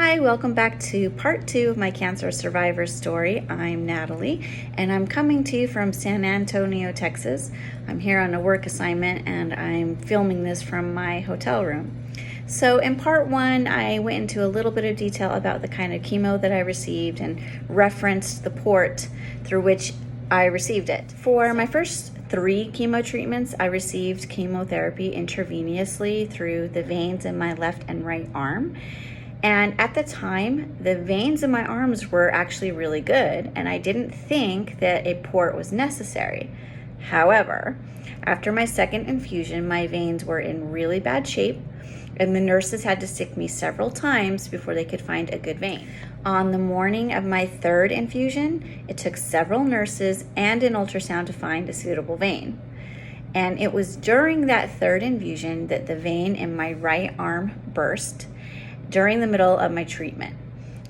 Hi, welcome back to part 2 of my cancer survivor story. I'm Natalie, and I'm coming to you from San Antonio, Texas. I'm here on a work assignment, and I'm filming this from my hotel room. So in part 1, I went into a little bit of detail about the kind of chemo that I received and referenced the port through which I received it. For my first 3 chemo treatments, I received chemotherapy intravenously through the veins in my left and right arm. And at the time, the veins in my arms were actually really good, and I didn't think that a port was necessary. However, after my second infusion, my veins were in really bad shape, and the nurses had to stick me several times before they could find a good vein. On the morning of my 3rd infusion, it took several nurses and an ultrasound to find a suitable vein. And it was during that 3rd infusion that the vein in my right arm burst during the middle of my treatment.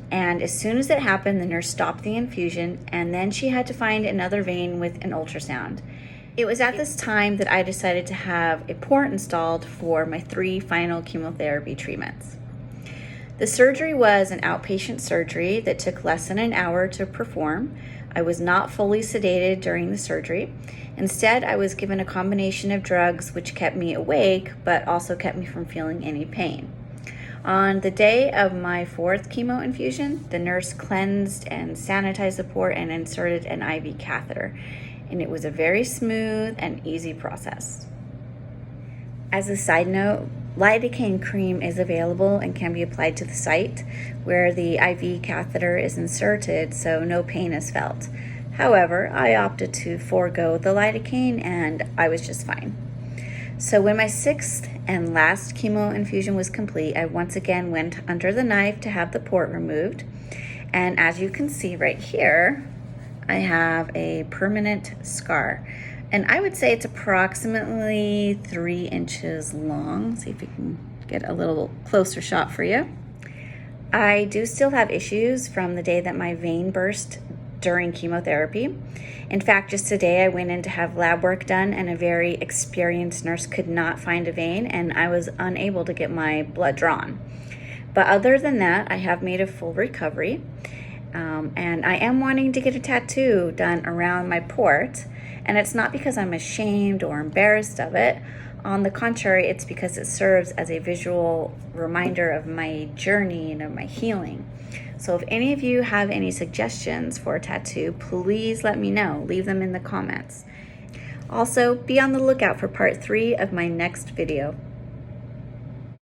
And as soon as it happened, the nurse stopped the infusion, and then she had to find another vein with an ultrasound. It was at this time that I decided to have a port installed for my 3 final chemotherapy treatments. The surgery was an outpatient surgery that took less than an hour to perform. I was not fully sedated during the surgery. Instead, I was given a combination of drugs which kept me awake, but also kept me from feeling any pain. On the day of my 4th chemo infusion, the nurse cleansed and sanitized the port and inserted an IV catheter, and it was a very smooth and easy process. As a side note, lidocaine cream is available and can be applied to the site where the IV catheter is inserted, so no pain is felt. However, I opted to forego the lidocaine, and I was just fine. So when my 6th and last chemo infusion was complete, I once again went under the knife to have the port removed. And as you can see right here, I have a permanent scar. And I would say it's approximately 3 inches long. See if we can get a little closer shot for you. I do still have issues from the day that my vein burst during chemotherapy. In fact, just today I went in to have lab work done, and a very experienced nurse could not find a vein, and I was unable to get my blood drawn. But other than that, I have made a full recovery, and I am wanting to get a tattoo done around my port, and it's not because I'm ashamed or embarrassed of it. On the contrary, it's because it serves as a visual reminder of my journey and of my healing. So if any of you have any suggestions for a tattoo, please let me know. Leave them in the comments. Also, be on the lookout for part 3 of my next video.